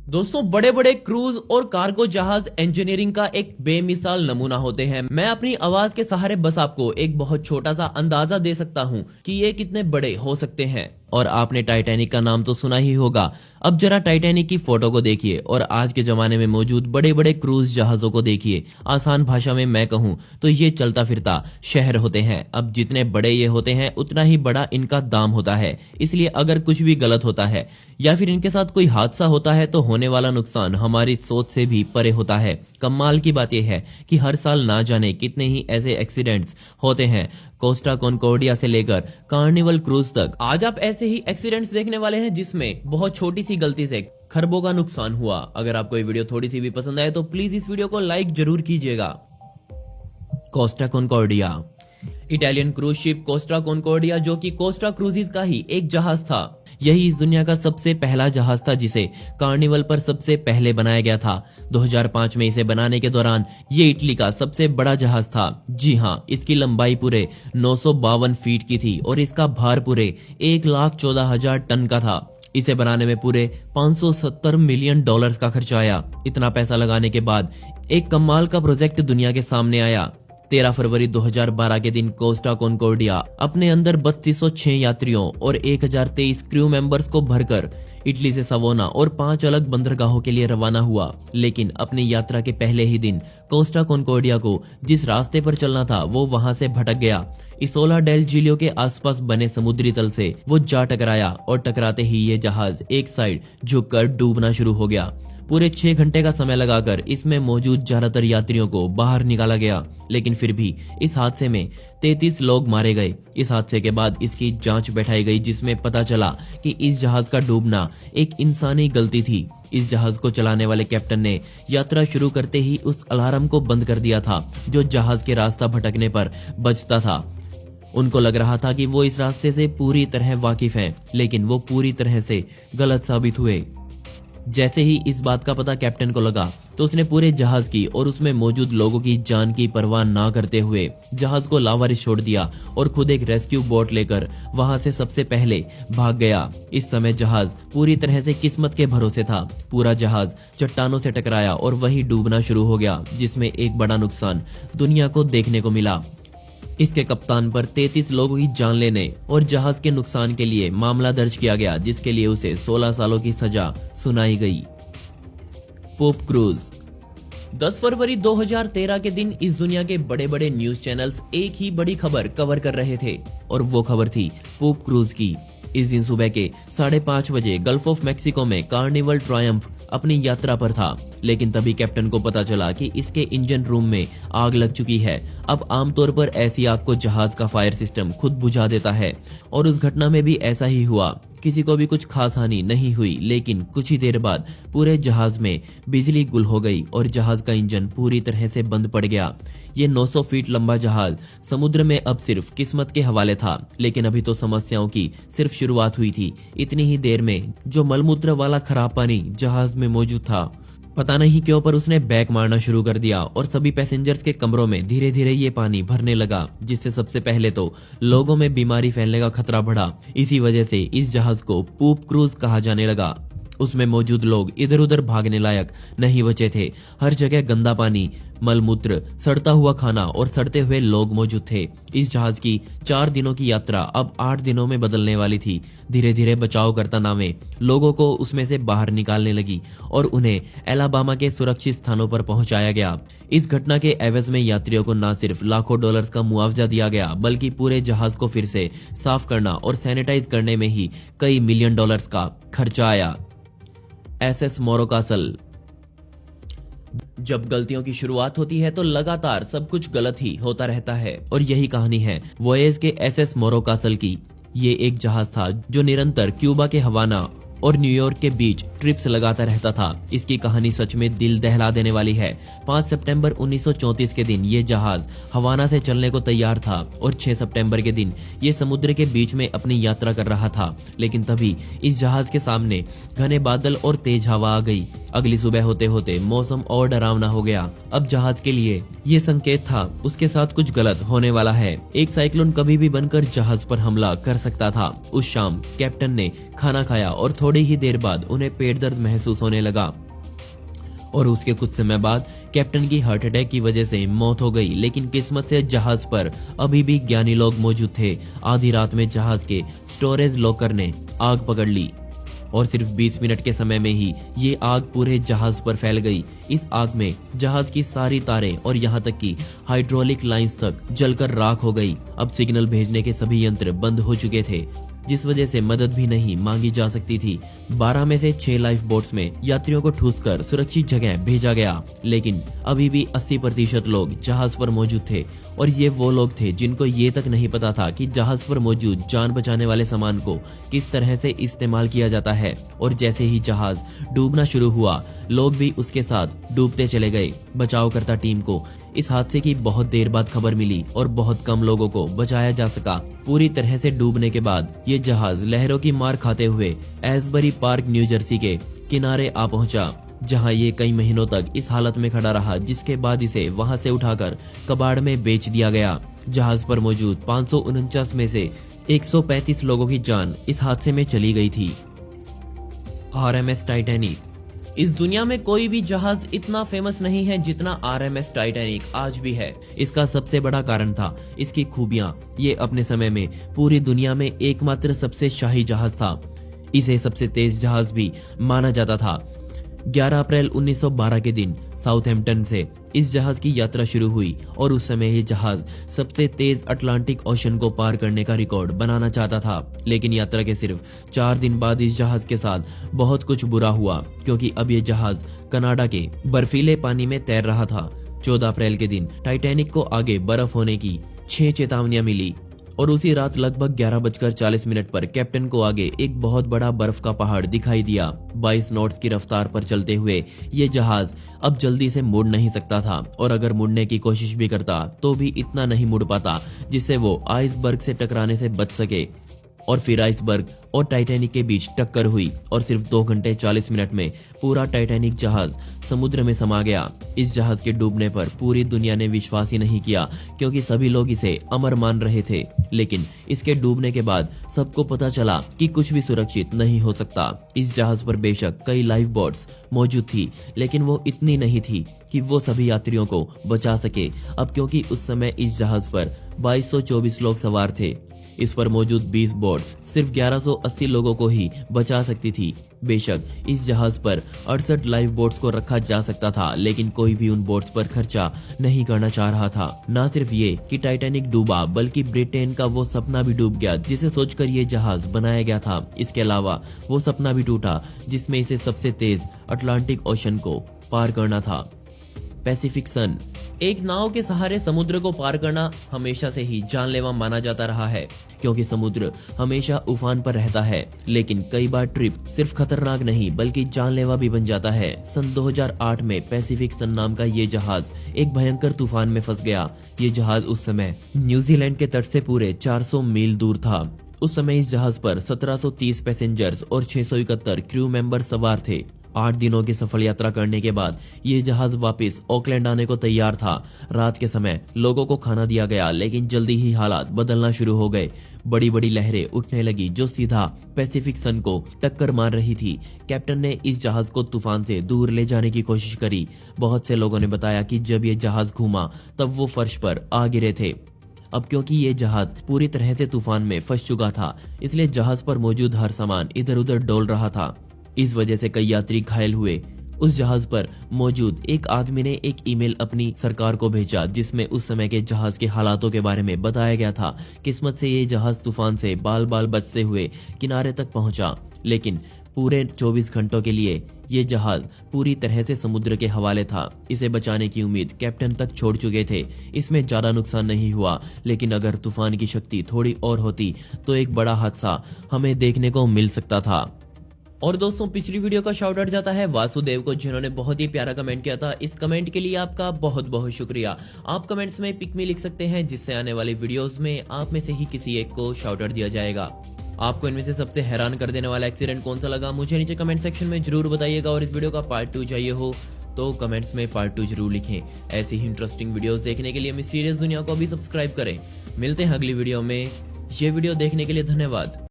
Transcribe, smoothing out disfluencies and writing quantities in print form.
दोस्तों, बड़े बड़े क्रूज और कार्गो जहाज इंजीनियरिंग का एक बेमिसाल नमूना होते हैं। मैं अपनी आवाज के सहारे बस आपको एक बहुत छोटा सा अंदाजा दे सकता हूं कि ये कितने बड़े हो सकते हैं। और आपने टाइटैनिक का नाम तो सुना ही होगा। अब जरा टाइटैनिक की फोटो को देखिए और आज के जमाने में मौजूद बड़े बड़े क्रूज जहाजों को देखिए। आसान भाषा में मैं कहूं तो ये चलता फिरता शहर होते हैं। अब जितने बड़े ये होते हैं उतना ही बड़ा इनका दाम होता है। इसलिए अगर कुछ भी गलत होता है या फिर इनके साथ कोई हादसा होता है तो होने वाला नुकसान हमारी सोच से भी परे होता है। कमाल की बात यह है कि हर साल ना जाने कितने ही ऐसे एक्सीडेंट्स होते हैं, कोस्टा कॉनकॉर्डिया से लेकर कार्निवल क्रूज तक। आज आप ऐसे ही एक्सीडेंट्स देखने वाले हैं जिसमें बहुत छोटी सी गलती से खरबों का नुकसान हुआ। अगर आपको ये वीडियो थोड़ी सी भी पसंद आए तो प्लीज इस वीडियो को लाइक जरूर कीजिएगा। Costa Concordia, Italian cruise ship Costa Concordia, जो कि कोस्टा क्रूजिज का ही एक जहाज था। यही इस दुनिया का सबसे पहला जहाज था जिसे कार्निवल पर सबसे पहले बनाया गया था। 2005 में इसे बनाने के दौरान ये इटली का सबसे बड़ा जहाज था। जी हाँ, इसकी लंबाई पूरे 952 फीट की थी और इसका भार पूरे 1,14,000 टन का था। इसे बनाने में पूरे 570 मिलियन डॉलर्स का खर्चा आया। इतना पैसा लगाने के बाद एक कमाल का प्रोजेक्ट दुनिया के सामने आया। 13 फरवरी 2012 के दिन कोस्टा कॉनकॉर्डिया अपने अंदर 3206 यात्रियों और 1023 क्रू मेंबर्स को भरकर इटली से सवोना और 5 अलग बंदरगाहों के लिए रवाना हुआ। लेकिन अपनी यात्रा के पहले ही दिन कोस्टा कॉनकॉर्डिया को जिस रास्ते पर चलना था वो वहां से भटक गया। इसोला डेल जिलियो के आसपास बने समुद्री तल से वो जा टकराया और टकराते ही ये जहाज एक साइड झुककर डूबना शुरू हो गया। पूरे 6 घंटे का समय लगाकर इसमें मौजूद ज्यादातर यात्रियों को बाहर निकाला गया, लेकिन फिर भी इस हादसे में 33 लोग मारे गए। इस हादसे के बाद इसकी जांच बैठाई गई जिसमें पता चला कि इस जहाज का डूबना एक इंसानी गलती थी। इस जहाज को चलाने वाले कैप्टन ने यात्रा शुरू करते ही उस अलार्म को बंद कर दिया था जो जहाज के रास्ता भटकने पर बजता था। उनको लग रहा था कि वो इस रास्ते से पूरी तरह वाकिफ हैं, लेकिन वो पूरी तरह से गलत साबित हुए। जैसे ही इस बात का पता कैप्टन को लगा तो उसने पूरे जहाज की और उसमें मौजूद लोगों की जान की परवाह ना करते हुए जहाज को लावारिस छोड़ दिया और खुद एक रेस्क्यू बोट लेकर वहां से सबसे पहले भाग गया। इस समय जहाज पूरी तरह से किस्मत के भरोसे था। पूरा जहाज चट्टानों से टकराया और वहीं डूबना शुरू हो गया, जिसमें एक बड़ा नुकसान दुनिया को देखने को मिला। इसके कप्तान पर 33 लोगों की जान लेने और जहाज के नुकसान के लिए मामला दर्ज किया गया, जिसके लिए उसे 16 सालों की सजा सुनाई गई। पोप क्रूज, 10 फरवरी 2013 के दिन इस दुनिया के बड़े बड़े न्यूज चैनल्स एक ही बड़ी खबर कवर कर रहे थे और वो खबर थी पोप क्रूज की। इस दिन सुबह के 5:30 बजे गल्फ ऑफ मैक्सिको में कार्निवल ट्रायम्फ अपनी यात्रा पर था, लेकिन तभी कैप्टन को पता चला कि इसके इंजन रूम में आग लग चुकी है। अब आमतौर पर ऐसी आग को जहाज का फायर सिस्टम खुद बुझा देता है और उस घटना में भी ऐसा ही हुआ। किसी को भी कुछ खास हानि नहीं हुई, लेकिन कुछ ही देर बाद पूरे जहाज में बिजली गुल हो गई और जहाज का इंजन पूरी तरह से बंद पड़ गया। ये 900 फीट लंबा जहाज समुद्र में अब सिर्फ किस्मत के हवाले था, लेकिन अभी तो समस्याओं की सिर्फ शुरुआत हुई थी। इतनी ही देर में जो मलमूत्र वाला खराब पानी जहाज में मौजूद था, पता नहीं क्यों पर उसने बैक मारना शुरू कर दिया और सभी पैसेंजर्स के कमरों में धीरे धीरे ये पानी भरने लगा, जिससे सबसे पहले तो लोगों में बीमारी फैलने का खतरा बढ़ा। इसी वजह से इस जहाज को पोप क्रूज कहा जाने लगा। उसमें मौजूद लोग इधर उधर भागने लायक नहीं बचे थे। हर जगह गंदा पानी, मलमूत्र, सड़ता हुआ खाना और सड़ते हुए लोग मौजूद थे। इस जहाज की 4 दिनों की यात्रा अब 8 दिनों में बदलने वाली थी। धीरे धीरे बचाव करता नावें लोगों को उसमें से बाहर निकालने लगी और उन्हें एलाबामा के सुरक्षित स्थानों पर पहुंचाया गया। इस घटना के एवज में यात्रियों को न सिर्फ लाखों डॉलर्स का मुआवजा दिया गया, बल्कि पूरे जहाज को फिर से साफ करना और सैनिटाइज करने में ही कई मिलियन डॉलर्स का खर्चा आया। एसएस मोरोकासल, जब गलतियों की शुरुआत होती है तो लगातार सब कुछ गलत ही होता रहता है और यही कहानी है वॉयेज के एसएस मोरोकासल की। ये एक जहाज था जो निरंतर क्यूबा के हवाना और न्यूयॉर्क के बीच ट्रिप्स लगाता रहता था। इसकी कहानी सच में दिल दहला देने वाली है। 5 सितंबर 1934 के दिन ये जहाज हवाना से चलने को तैयार था और 6 सितंबर के दिन ये समुद्र के बीच में अपनी यात्रा कर रहा था, लेकिन तभी इस जहाज के सामने घने बादल और तेज हवा आ गई। अगली सुबह होते होते मौसम और डरावना हो गया। अब जहाज के लिए ये संकेत था उसके साथ कुछ गलत होने वाला है। एक साइक्लोन कभी भी बनकर जहाज पर हमला कर सकता था। उस शाम कैप्टन ने खाना खाया और थोड़ी ही देर बाद उन्हें पेट दर्द महसूस होने लगा और उसके कुछ समय बाद कैप्टन की हार्ट अटैक की वजह से मौत हो गई। लेकिन किस्मत से जहाज पर अभी भी ज्ञानी लोग मौजूद थे। आधी रात में जहाज के स्टोरेज लॉकर ने आग पकड़ ली और सिर्फ 20 मिनट के समय में ही ये आग पूरे जहाज पर फैल गई। इस आग में जहाज की सारी तारें और यहाँ तक कि हाइड्रोलिक लाइंस तक जलकर राख हो गई। अब सिग्नल भेजने के सभी यंत्र बंद हो चुके थे, जिस वजह से मदद भी नहीं मांगी जा सकती थी। 12 में से 6 लाइफ बोट्स में यात्रियों को ठूसकर सुरक्षित जगह भेजा गया, लेकिन अभी भी 80% लोग जहाज पर मौजूद थे और ये वो लोग थे जिनको ये तक नहीं पता था कि जहाज पर मौजूद जान बचाने वाले सामान को किस तरह से इस्तेमाल किया जाता है। और जैसे ही जहाज डूबना शुरू हुआ, लोग भी उसके साथ डूबते चले गए। बचावकर्ता टीम को इस हादसे की बहुत देर बाद खबर मिली और बहुत कम लोगों को बचाया जा सका। पूरी तरह से डूबने के बाद ये जहाज लहरों की मार खाते हुए एस्बरी पार्क न्यू जर्सी के किनारे आ पहुंचा, जहां ये कई महीनों तक इस हालत में खड़ा रहा, जिसके बाद इसे वहां से उठाकर कबाड़ में बेच दिया गया। जहाज पर मौजूद 549 में से 135 लोगों की जान इस हादसे में चली गई थी। RMS Titanic. इस दुनिया में कोई भी जहाज इतना फेमस नहीं है जितना RMS टाइटैनिक आज भी है। इसका सबसे बड़ा कारण था इसकी खूबियां। ये अपने समय में पूरी दुनिया में एकमात्र सबसे शाही जहाज था। इसे सबसे तेज जहाज भी माना जाता था। 11 अप्रैल 1912 के दिन साउथहैम्पटन से इस जहाज की यात्रा शुरू हुई और उस समय ये जहाज सबसे तेज अटलांटिक ओशन को पार करने का रिकॉर्ड बनाना चाहता था। लेकिन यात्रा के सिर्फ 4 दिन बाद इस जहाज के साथ बहुत कुछ बुरा हुआ, क्योंकि अब ये जहाज कनाडा के बर्फीले पानी में तैर रहा था। 14 अप्रैल के दिन टाइटैनिक को आगे बर्फ होने की 6 चेतावनियां मिली और उसी रात लगभग 11:40 पर कैप्टन को आगे एक बहुत बड़ा बर्फ का पहाड़ दिखाई दिया। 22 नॉट्स की रफ्तार पर चलते हुए ये जहाज अब जल्दी से मुड़ नहीं सकता था और अगर मुड़ने की कोशिश भी करता तो भी इतना नहीं मुड़ पाता जिससे वो आइसबर्ग से टकराने से बच सके। और फिर आइसबर्ग और टाइटैनिक के बीच टक्कर हुई और सिर्फ 2 घंटे 40 मिनट में पूरा टाइटैनिक जहाज समुद्र में समा गया। इस जहाज के डूबने पर पूरी दुनिया ने विश्वास ही नहीं किया, क्योंकि सभी लोग इसे अमर मान रहे थे। लेकिन इसके डूबने के बाद सबको पता चला कि कुछ भी सुरक्षित नहीं हो सकता। इस जहाज पर बेशक कई लाइफ बोट्स मौजूद थी, लेकिन वो इतनी नहीं थी कि वो सभी यात्रियों को बचा सके। अब क्योंकि उस समय इस जहाज पर 2224 लोग सवार थे, इस पर मौजूद 20 बोट्स सिर्फ 1180 लोगों को ही बचा सकती थी। बेशक इस जहाज पर 68 लाइफ बोट्स को रखा जा सकता था, लेकिन कोई भी उन बोट्स पर खर्चा नहीं करना चाह रहा था। ना सिर्फ ये कि टाइटैनिक डूबा, बल्कि ब्रिटेन का वो सपना भी डूब गया जिसे सोचकर ये जहाज बनाया गया था। इसके अलावा वो सपना भी टूटा जिसमें इसे सबसे तेज अटलांटिक ओशन को पार करना था। पैसिफिक सन। एक नाव के सहारे समुद्र को पार करना हमेशा से ही जानलेवा माना जाता रहा है, क्योंकि समुद्र हमेशा उफान पर रहता है। लेकिन कई बार ट्रिप सिर्फ खतरनाक नहीं बल्कि जानलेवा भी बन जाता है। सन 2008 में पैसिफिक सन नाम का ये जहाज एक भयंकर तूफान में फंस गया। ये जहाज उस समय न्यूजीलैंड के तट से पूरे 400 मील दूर था। उस समय इस जहाज पर 1730 पैसेंजर्स और 671 क्रू मेंबर सवार थे। 8 दिनों की सफल यात्रा करने के बाद ये जहाज वापस ऑकलैंड आने को तैयार था। रात के समय लोगों को खाना दिया गया, लेकिन जल्दी ही हालात बदलना शुरू हो गए। बड़ी बड़ी लहरें उठने लगी जो सीधा पैसिफिक सन को टक्कर मार रही थी। कैप्टन ने इस जहाज को तूफान से दूर ले जाने की कोशिश करी। बहुत से लोगों ने बताया कि जब ये जहाज घूमा तब वो फर्श पर आ गिरे थे। अब क्योंकि ये जहाज पूरी तरह से तूफान में फंस चुका था, इसलिए जहाज पर मौजूद हर सामान इधर उधर डोल रहा था। इस वजह से कई यात्री घायल हुए। उस जहाज पर मौजूद एक आदमी ने एक ईमेल अपनी सरकार को भेजा जिसमें उस समय के जहाज के हालातों के बारे में बताया गया था। किस्मत से ये जहाज तूफान से बाल बाल बचते हुए किनारे तक पहुंचा, लेकिन पूरे 24 घंटों के लिए ये जहाज पूरी तरह से समुद्र के हवाले था। इसे बचाने की उम्मीद कैप्टन तक छोड़ चुके थे। इसमें ज्यादा नुकसान नहीं हुआ, लेकिन अगर तूफान की शक्ति थोड़ी और होती तो एक बड़ा हादसा हमें देखने को मिल सकता था। और दोस्तों, पिछली वीडियो का शाउट आउट जाता है वासुदेव को, जिन्होंने बहुत ही प्यारा कमेंट किया था। इस कमेंट के लिए आपका बहुत बहुत शुक्रिया। आप कमेंट्स में पिक मी लिख सकते हैं, जिससे आने वाली वीडियोस में आप में से ही किसी एक को शाउट आउट दिया जाएगा। आपको इनमें से सबसे हैरान कर देने वाला एक्सीडेंट कौन सा लगा, मुझे नीचे कमेंट सेक्शन में जरूर बताइएगा। और इस वीडियो का पार्ट 2 चाहिए हो तो कमेंट्स में पार्ट 2 जरूर लिखें। ऐसी ही इंटरेस्टिंग वीडियोस देखने के लिए मिस्टीरियस दुनिया को भी सब्सक्राइब करें। मिलते हैं अगली वीडियो में। ये वीडियो देखने के लिए धन्यवाद।